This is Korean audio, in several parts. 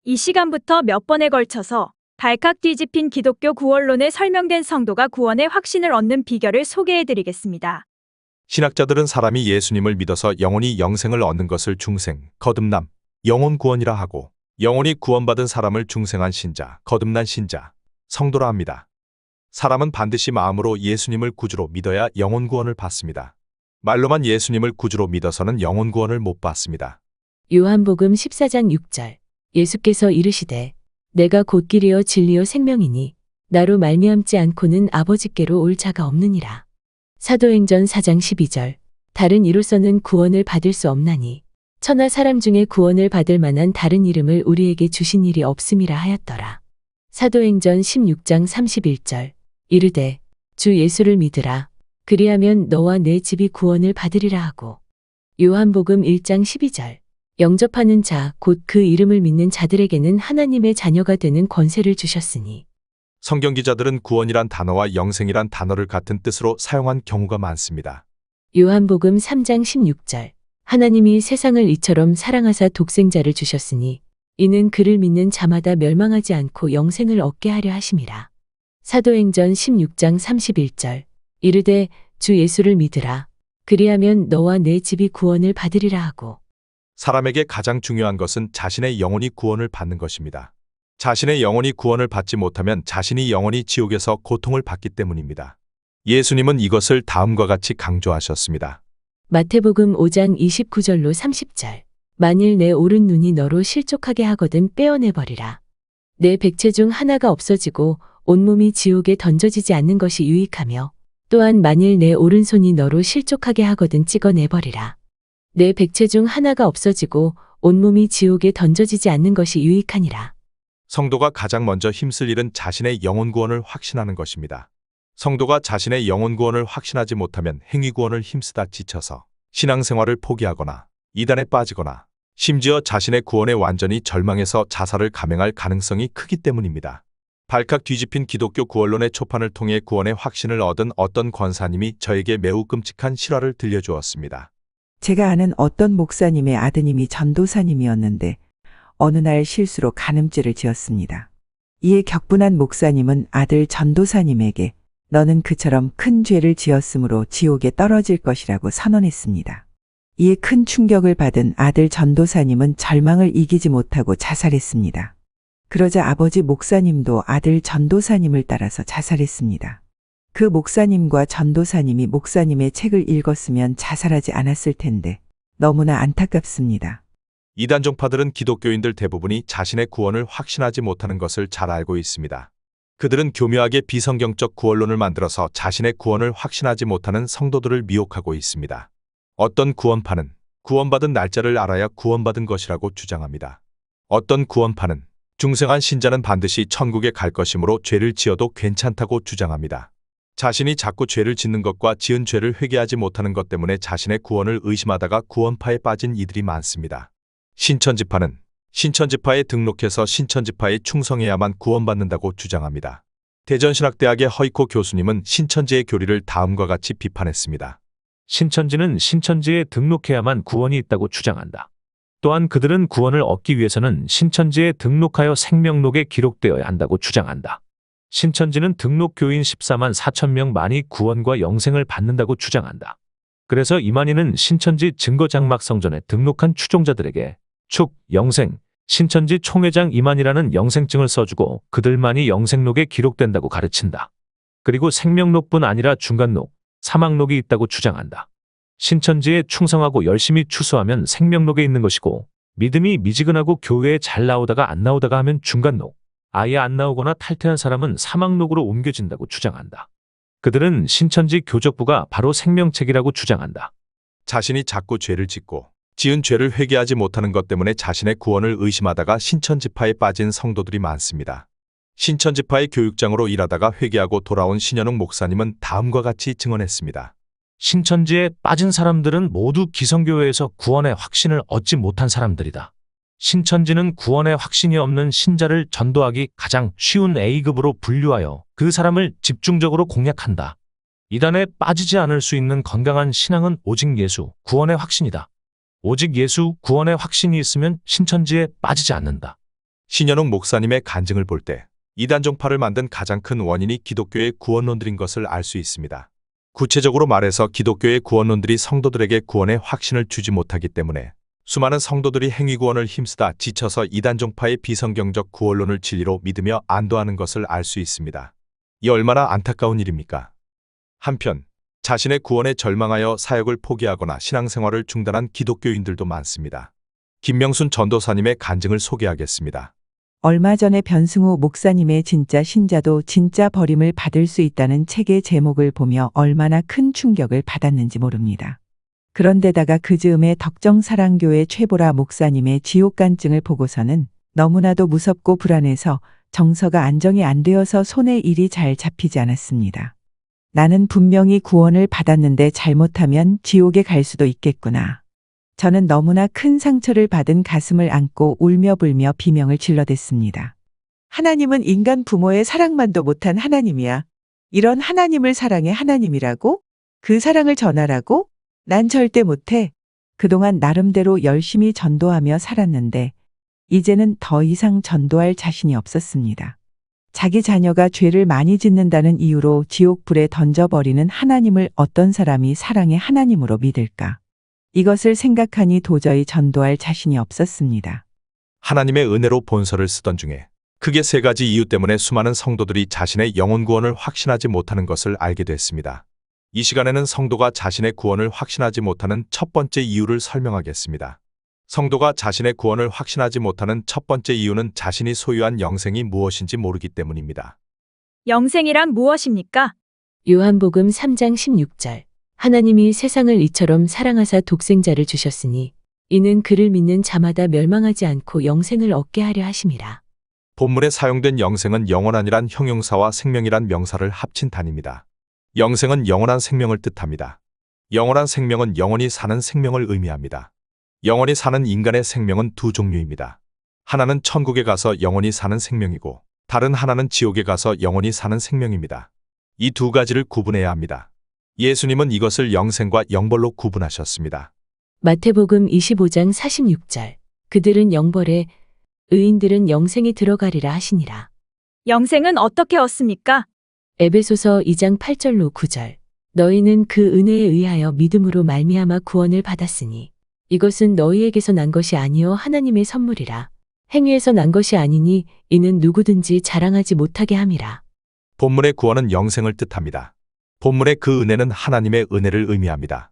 이 시간부터 몇 번에 걸쳐서 발칵 뒤집힌 기독교 구원론에 설명된 성도가 구원의 확신을 얻는 비결을 소개해드리겠습니다. 신학자들은 사람이 예수님을 믿어서 영원히 영생을 얻는 것을 중생, 거듭남, 영혼 구원이라 하고, 영원히 구원받은 사람을 중생한 신자, 거듭난 신자, 성도라 합니다. 사람은 반드시 마음으로 예수님을 구주로 믿어야 영혼 구원을 받습니다. 말로만 예수님을 구주로 믿어서는 영혼 구원을 못 받습니다. 요한복음 14장 6절. 예수께서 이르시되 내가 곧 길이요 진리요 생명이니 나로 말미암지 않고는 아버지께로 올 자가 없느니라. 사도행전 4장 12절. 다른 이로서는 구원을 받을 수 없나니 천하 사람 중에 구원을 받을 만한 다른 이름을 우리에게 주신 일이 없음이라 하였더라. 사도행전 16장 31절. 이르되 주 예수를 믿으라. 그리하면 너와 내 집이 구원을 받으리라 하고. 요한복음 1장 12절. 영접하는 자, 곧 그 이름을 믿는 자들에게는 하나님의 자녀가 되는 권세를 주셨으니. 성경 기자들은 구원이란 단어와 영생이란 단어를 같은 뜻으로 사용한 경우가 많습니다. 요한복음 3장 16절. 하나님이 세상을 이처럼 사랑하사 독생자를 주셨으니 이는 그를 믿는 자마다 멸망하지 않고 영생을 얻게 하려 하심이라. 사도행전 16장 31절. 이르되 주 예수를 믿으라. 그리하면 너와 내 집이 구원을 받으리라 하고. 사람에게 가장 중요한 것은 자신의 영혼이 구원을 받는 것입니다. 자신의 영혼이 구원을 받지 못하면 자신이 영원히 지옥에서 고통을 받기 때문입니다. 예수님은 이것을 다음과 같이 강조하셨습니다. 마태복음 5장 29절로 30절. 만일 내 오른 눈이 너로 실족하게 하거든 떼어내버리라. 내 백체 중 하나가 없어지고 온몸이 지옥에 던져지지 않는 것이 유익하며 또한 만일 내 오른손이 너로 실족하게 하거든 찍어내버리라. 내 백체 중 하나가 없어지고 온몸이 지옥에 던져지지 않는 것이 유익하니라. 성도가 가장 먼저 힘쓸 일은 자신의 영혼 구원을 확신하는 것입니다. 성도가 자신의 영혼 구원을 확신하지 못하면 행위 구원을 힘쓰다 지쳐서 신앙생활을 포기하거나 이단에 빠지거나 심지어 자신의 구원에 완전히 절망해서 자살을 감행할 가능성이 크기 때문입니다. 발칵 뒤집힌 기독교 구원론의 초판을 통해 구원의 확신을 얻은 어떤 권사님이 저에게 매우 끔찍한 실화를 들려주었습니다. 제가 아는 어떤 목사님의 아드님이 전도사님이었는데 어느 날 실수로 간음죄를 지었습니다. 이에 격분한 목사님은 아들 전도사님에게 너는 그처럼 큰 죄를 지었으므로 지옥에 떨어질 것이라고 선언했습니다. 이에 큰 충격을 받은 아들 전도사님은 절망을 이기지 못하고 자살했습니다. 그러자 아버지 목사님도 아들 전도사님을 따라서 자살했습니다. 그 목사님과 전도사님이 목사님의 책을 읽었으면 자살하지 않았을 텐데 너무나 안타깝습니다. 이단 종파들은 기독교인들 대부분이 자신의 구원을 확신하지 못하는 것을 잘 알고 있습니다. 그들은 교묘하게 비성경적 구원론을 만들어서 자신의 구원을 확신하지 못하는 성도들을 미혹하고 있습니다. 어떤 구원파는 구원받은 날짜를 알아야 구원받은 것이라고 주장합니다. 어떤 구원파는 중생한 신자는 반드시 천국에 갈 것이므로 죄를 지어도 괜찮다고 주장합니다. 자신이 자꾸 죄를 짓는 것과 지은 죄를 회개하지 못하는 것 때문에 자신의 구원을 의심하다가 구원파에 빠진 이들이 많습니다. 신천지파는 신천지파에 등록해서 신천지파에 충성해야만 구원받는다고 주장합니다. 대전신학대학의 허이코 교수님은 신천지의 교리를 다음과 같이 비판했습니다. 신천지는 신천지에 등록해야만 구원이 있다고 주장한다. 또한 그들은 구원을 얻기 위해서는 신천지에 등록하여 생명록에 기록되어야 한다고 주장한다. 신천지는 등록 교인 14만 4천 명만이 구원과 영생을 받는다고 주장한다. 그래서 이만희는 신천지 증거장막 성전에 등록한 추종자들에게 축, 영생, 신천지 총회장 이만희라는 영생증을 써주고 그들만이 영생록에 기록된다고 가르친다. 그리고 생명록뿐 아니라 중간록, 사망록이 있다고 주장한다. 신천지에 충성하고 열심히 추수하면 생명록에 있는 것이고 믿음이 미지근하고 교회에 잘 나오다가 안 나오다가 하면 중간록, 아예 안 나오거나 탈퇴한 사람은 사망록으로 옮겨진다고 주장한다. 그들은 신천지 교적부가 바로 생명책이라고 주장한다. 자신이 자꾸 죄를 짓고 지은 죄를 회개하지 못하는 것 때문에 자신의 구원을 의심하다가 신천지파에 빠진 성도들이 많습니다. 신천지파의 교육장으로 일하다가 회개하고 돌아온 신현웅 목사님은 다음과 같이 증언했습니다. 신천지에 빠진 사람들은 모두 기성교회에서 구원의 확신을 얻지 못한 사람들이다. 신천지는 구원의 확신이 없는 신자를 전도하기 가장 쉬운 A급으로 분류하여 그 사람을 집중적으로 공략한다. 이단에 빠지지 않을 수 있는 건강한 신앙은 오직 예수, 구원의 확신이다. 오직 예수, 구원의 확신이 있으면 신천지에 빠지지 않는다. 신현웅 목사님의 간증을 볼 때 이단 종파를 만든 가장 큰 원인이 기독교의 구원론들인 것을 알 수 있습니다. 구체적으로 말해서 기독교의 구원론들이 성도들에게 구원의 확신을 주지 못하기 때문에 수많은 성도들이 행위구원을 힘쓰다 지쳐서 이단 종파의 비성경적 구원론을 진리로 믿으며 안도하는 것을 알 수 있습니다. 이 얼마나 안타까운 일입니까? 한편 자신의 구원에 절망하여 사역을 포기하거나 신앙생활을 중단한 기독교인들도 많습니다. 김명순 전도사님의 간증을 소개하겠습니다. 얼마 전에 변승우 목사님의 진짜 신자도 진짜 버림을 받을 수 있다는 책의 제목을 보며 얼마나 큰 충격을 받았는지 모릅니다. 그런데다가 그 즈음에 덕정사랑교회 최보라 목사님의 지옥간증을 보고서는 너무나도 무섭고 불안해서 정서가 안정이 안 되어서 손에 일이 잘 잡히지 않았습니다. 나는 분명히 구원을 받았는데 잘못하면 지옥에 갈 수도 있겠구나. 저는 너무나 큰 상처를 받은 가슴을 안고 울며 불며 비명을 질러댔습니다. 하나님은 인간 부모의 사랑만도 못한 하나님이야. 이런 하나님을 사랑해 하나님이라고? 그 사랑을 전하라고? 난 절대 못해. 그동안 나름대로 열심히 전도하며 살았는데 이제는 더 이상 전도할 자신이 없었습니다. 자기 자녀가 죄를 많이 짓는다는 이유로 지옥불에 던져버리는 하나님을 어떤 사람이 사랑의 하나님으로 믿을까? 이것을 생각하니 도저히 전도할 자신이 없었습니다. 하나님의 은혜로 본서를 쓰던 중에 크게 3가지 이유 때문에 수많은 성도들이 자신의 영혼 구원을 확신하지 못하는 것을 알게 됐습니다. 이 시간에는 성도가 자신의 구원을 확신하지 못하는 첫 번째 이유를 설명하겠습니다. 성도가 자신의 구원을 확신하지 못하는 첫 번째 이유는 자신이 소유한 영생이 무엇인지 모르기 때문입니다. 영생이란 무엇입니까? 요한복음 3장 16절. 하나님이 세상을 이처럼 사랑하사 독생자를 주셨으니 이는 그를 믿는 자마다 멸망하지 않고 영생을 얻게 하려 하심이라. 본문에 사용된 영생은 영원한이란 형용사와 생명이란 명사를 합친 단입니다. 영생은 영원한 생명을 뜻합니다. 영원한 생명은 영원히 사는 생명을 의미합니다. 영원히 사는 인간의 생명은 두 종류입니다. 하나는 천국에 가서 영원히 사는 생명이고 다른 하나는 지옥에 가서 영원히 사는 생명입니다. 이 두 가지를 구분해야 합니다. 예수님은 이것을 영생과 영벌로 구분하셨습니다. 마태복음 25장 46절. 그들은 영벌에 의인들은 영생에 들어가리라 하시니라. 영생은 어떻게 얻습니까? 에베소서 2장 8절로 9절. 너희는 그 은혜에 의하여 믿음으로 말미암아 구원을 받았으니 이것은 너희에게서 난 것이 아니요 하나님의 선물이라. 행위에서 난 것이 아니니 이는 누구든지 자랑하지 못하게 함이라. 본문의 구원은 영생을 뜻합니다. 본문의 그 은혜는 하나님의 은혜를 의미합니다.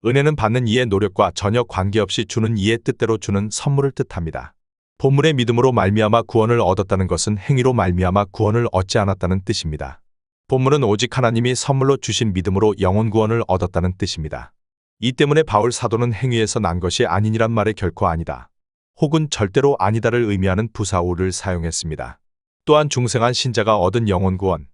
은혜는 받는 이의 노력과 전혀 관계없이 주는 이의 뜻대로 주는 선물을 뜻합니다. 본문의 믿음으로 말미암아 구원을 얻었다는 것은 행위로 말미암아 구원을 얻지 않았다는 뜻입니다. 본문은 오직 하나님이 선물로 주신 믿음으로 영혼 구원을 얻었다는 뜻입니다. 이 때문에 바울 사도는 행위에서 난 것이 아니니란 말에 결코 아니다, 혹은 절대로 아니다를 의미하는 부사어를 사용했습니다. 또한 중생한 신자가 얻은 영혼 구원,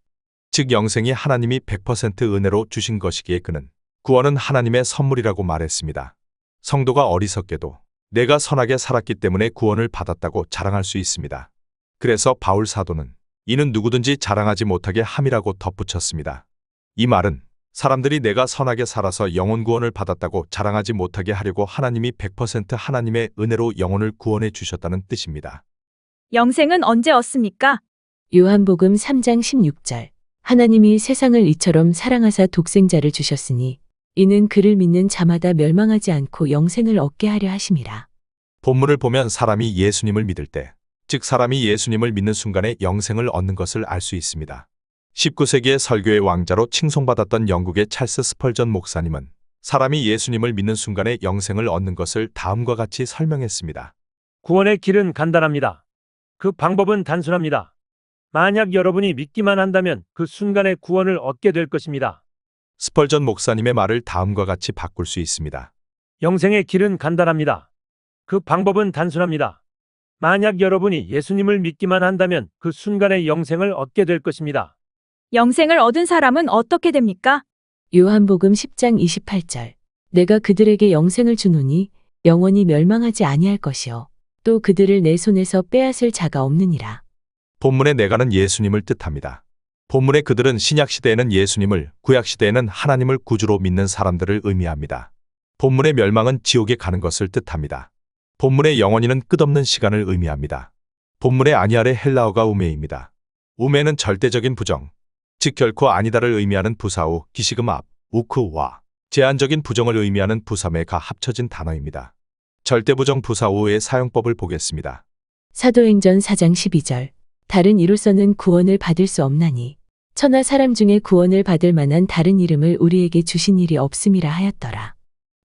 즉 영생이 하나님이 100% 은혜로 주신 것이기에 그는 구원은 하나님의 선물이라고 말했습니다. 성도가 어리석게도 내가 선하게 살았기 때문에 구원을 받았다고 자랑할 수 있습니다. 그래서 바울 사도는 이는 누구든지 자랑하지 못하게 함이라고 덧붙였습니다. 이 말은 사람들이 내가 선하게 살아서 영혼 구원을 받았다고 자랑하지 못하게 하려고 하나님이 100% 하나님의 은혜로 영혼을 구원해 주셨다는 뜻입니다. 영생은 언제 얻습니까? 요한복음 3장 16절. 하나님이 세상을 이처럼 사랑하사 독생자를 주셨으니 이는 그를 믿는 자마다 멸망하지 않고 영생을 얻게 하려 하심이라. 본문을 보면 사람이 예수님을 믿을 때, 즉 사람이 예수님을 믿는 순간에 영생을 얻는 것을 알 수 있습니다. 19세기의 설교의 왕자로 칭송받았던 영국의 찰스 스펄전 목사님은 사람이 예수님을 믿는 순간에 영생을 얻는 것을 다음과 같이 설명했습니다. 구원의 길은 간단합니다. 그 방법은 단순합니다. 만약 여러분이 믿기만 한다면 그 순간에 구원을 얻게 될 것입니다. 스펄전 목사님의 말을 다음과 같이 바꿀 수 있습니다. 영생의 길은 간단합니다. 그 방법은 단순합니다. 만약 여러분이 예수님을 믿기만 한다면 그 순간에 영생을 얻게 될 것입니다. 영생을 얻은 사람은 어떻게 됩니까? 요한복음 10장 28절. 내가 그들에게 영생을 주노니 영원히 멸망하지 아니할 것이요 또 그들을 내 손에서 빼앗을 자가 없느니라. 본문의 내가는 예수님을 뜻합니다. 본문의 그들은 신약시대에는 예수님을, 구약시대에는 하나님을 구주로 믿는 사람들을 의미합니다. 본문의 멸망은 지옥에 가는 것을 뜻합니다. 본문의 영원히는 끝없는 시간을 의미합니다. 본문의 아니아래 헬라어가 우메입니다. 우메는 절대적인 부정, 즉 결코 아니다를 의미하는 부사우, 기시금 앞, 우크와 제한적인 부정을 의미하는 부사메가 합쳐진 단어입니다. 절대부정 부사우의 사용법을 보겠습니다. 사도행전 4장 12절. 다른 이로서는 구원을 받을 수 없나니 천하 사람 중에 구원을 받을 만한 다른 이름을 우리에게 주신 일이 없음이라 하였더라.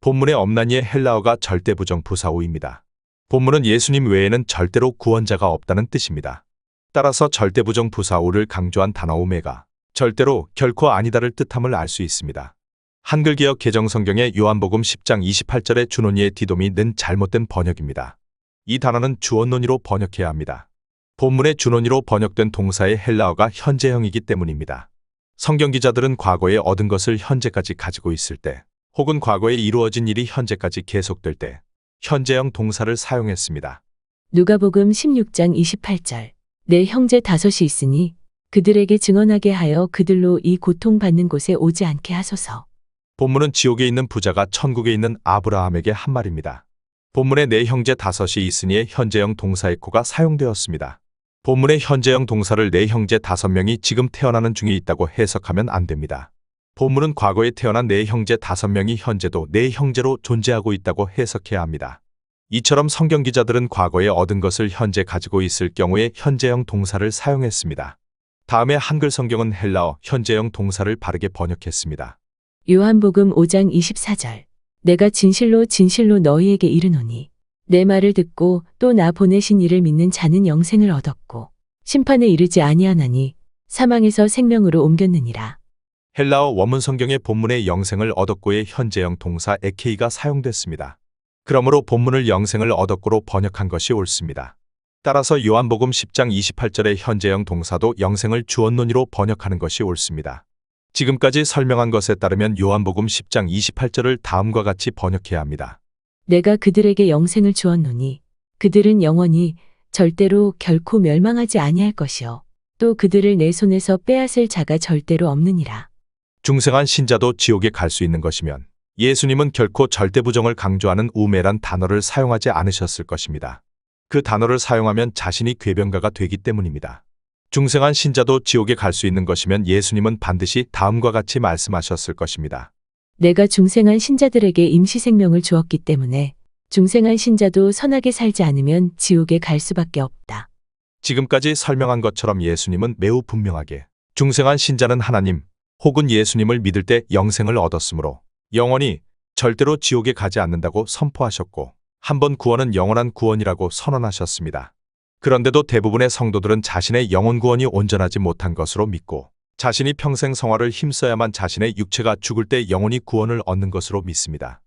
본문의 없나니의 헬라어가 절대부정 부사우입니다. 본문은 예수님 외에는 절대로 구원자가 없다는 뜻입니다. 따라서 절대부정 부사우를 강조한 단어 우메가 절대로 결코 아니다를 뜻함을 알 수 있습니다. 한글개역 개정성경의 요한복음 10장 28절의 주논의의 디돔이는 잘못된 번역입니다. 이 단어는 주어논의로 번역해야 합니다. 본문의 주논의로 번역된 동사의 헬라어가 현재형이기 때문입니다. 성경 기자들은 과거에 얻은 것을 현재까지 가지고 있을 때, 혹은 과거에 이루어진 일이 현재까지 계속될 때, 현재형 동사를 사용했습니다. 누가복음 16장 28절. 내 형제 다섯이 있으니 그들에게 증언하게 하여 그들로 이 고통받는 곳에 오지 않게 하소서. 본문은 지옥에 있는 부자가 천국에 있는 아브라함에게 한 말입니다. 본문에 내 형제 다섯이 있으니의 현재형 동사에코가 사용되었습니다. 본문의 현재형 동사를 내 형제 5명이 지금 태어나는 중에 있다고 해석하면 안 됩니다. 본문은 과거에 태어난 내 형제 5명이 현재도 내 형제로 존재하고 있다고 해석해야 합니다. 이처럼 성경 기자들은 과거에 얻은 것을 현재 가지고 있을 경우에 현재형 동사를 사용했습니다. 다음에 한글 성경은 헬라어 현재형 동사를 바르게 번역했습니다. 요한복음 5장 24절. 내가 진실로 진실로 너희에게 이르노니 내 말을 듣고 또 나 보내신 이를 믿는 자는 영생을 얻었고 심판에 이르지 아니하나니 사망에서 생명으로 옮겼느니라. 헬라어 원문 성경의 본문의 영생을 얻었고의 현재형 동사 에케이가 사용됐습니다. 그러므로 본문을 영생을 얻었고로 번역한 것이 옳습니다. 따라서 요한복음 10장 28절의 현재형 동사도 영생을 주어논의로 번역하는 것이 옳습니다. 지금까지 설명한 것에 따르면 요한복음 10장 28절을 다음과 같이 번역해야 합니다. 내가 그들에게 영생을 주었노니 그들은 영원히 절대로 결코 멸망하지 아니할 것이요 또 그들을 내 손에서 빼앗을 자가 절대로 없느니라. 중생한 신자도 지옥에 갈 수 있는 것이면 예수님은 결코 절대부정을 강조하는 우메란 단어를 사용하지 않으셨을 것입니다. 그 단어를 사용하면 자신이 궤변가가 되기 때문입니다. 중생한 신자도 지옥에 갈 수 있는 것이면 예수님은 반드시 다음과 같이 말씀하셨을 것입니다. 내가 중생한 신자들에게 임시생명을 주었기 때문에 중생한 신자도 선하게 살지 않으면 지옥에 갈 수밖에 없다. 지금까지 설명한 것처럼 예수님은 매우 분명하게 중생한 신자는 하나님 혹은 예수님을 믿을 때 영생을 얻었으므로 영원히 절대로 지옥에 가지 않는다고 선포하셨고 한번 구원은 영원한 구원이라고 선언하셨습니다. 그런데도 대부분의 성도들은 자신의 영혼 구원이 온전하지 못한 것으로 믿고 자신이 평생 성화를 힘써야만 자신의 육체가 죽을 때 영원히 구원을 얻는 것으로 믿습니다.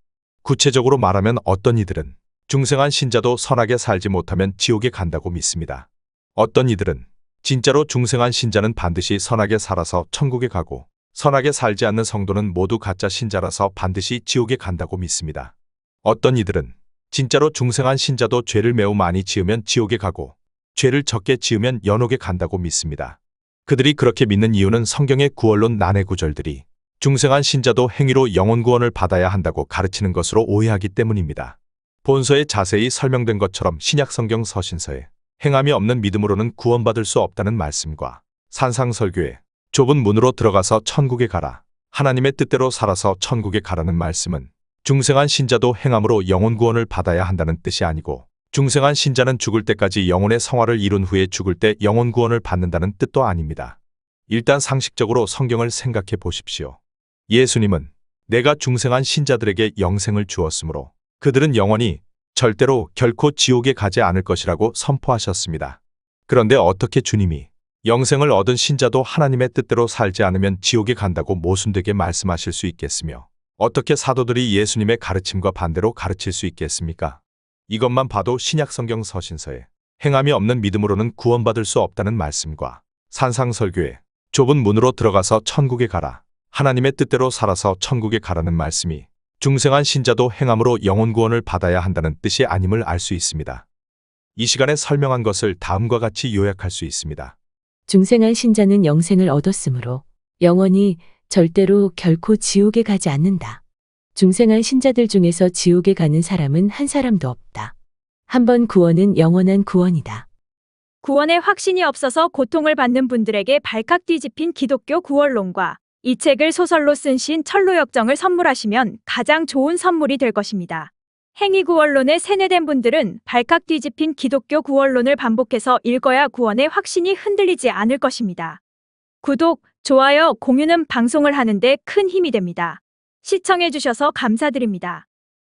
구체적으로 말하면 어떤 이들은 중생한 신자도 선하게 살지 못하면 지옥에 간다고 믿습니다. 어떤 이들은 진짜로 중생한 신자는 반드시 선하게 살아서 천국에 가고 선하게 살지 않는 성도는 모두 가짜 신자라서 반드시 지옥에 간다고 믿습니다. 어떤 이들은 진짜로 중생한 신자도 죄를 매우 많이 지으면 지옥에 가고 죄를 적게 지으면 연옥에 간다고 믿습니다. 그들이 그렇게 믿는 이유는 성경의 구원론 난해 구절들이 중생한 신자도 행위로 영혼 구원을 받아야 한다고 가르치는 것으로 오해하기 때문입니다. 본서에 자세히 설명된 것처럼 신약 성경 서신서에 행함이 없는 믿음으로는 구원받을 수 없다는 말씀과 산상설교에 좁은 문으로 들어가서 천국에 가라, 하나님의 뜻대로 살아서 천국에 가라는 말씀은 중생한 신자도 행함으로 영혼 구원을 받아야 한다는 뜻이 아니고 중생한 신자는 죽을 때까지 영혼의 성화를 이룬 후에 죽을 때 영혼 구원을 받는다는 뜻도 아닙니다. 일단 상식적으로 성경을 생각해 보십시오. 예수님은 내가 중생한 신자들에게 영생을 주었으므로 그들은 영원히 절대로 결코 지옥에 가지 않을 것이라고 선포하셨습니다. 그런데 어떻게 주님이 영생을 얻은 신자도 하나님의 뜻대로 살지 않으면 지옥에 간다고 모순되게 말씀하실 수 있겠으며 어떻게 사도들이 예수님의 가르침과 반대로 가르칠 수 있겠습니까? 이것만 봐도 신약 성경 서신서에 행함이 없는 믿음으로는 구원받을 수 없다는 말씀과 산상설교에 좁은 문으로 들어가서 천국에 가라, 하나님의 뜻대로 살아서 천국에 가라는 말씀이 중생한 신자도 행함으로 영혼 구원을 받아야 한다는 뜻이 아님을 알 수 있습니다. 이 시간에 설명한 것을 다음과 같이 요약할 수 있습니다. 중생한 신자는 영생을 얻었으므로 영원히 절대로 결코 지옥에 가지 않는다. 중생한 신자들 중에서 지옥에 가는 사람은 한 사람도 없다. 한 번 구원은 영원한 구원이다. 구원의 확신이 없어서 고통을 받는 분들에게 발칵 뒤집힌 기독교 구원론과 이 책을 소설로 쓴 시인 철로역정을 선물하시면 가장 좋은 선물이 될 것입니다. 행위구원론에 세뇌된 분들은 발칵 뒤집힌 기독교 구원론을 반복해서 읽어야 구원의 확신이 흔들리지 않을 것입니다. 구독, 좋아요, 공유는 방송을 하는데 큰 힘이 됩니다. 시청해주셔서 감사드립니다.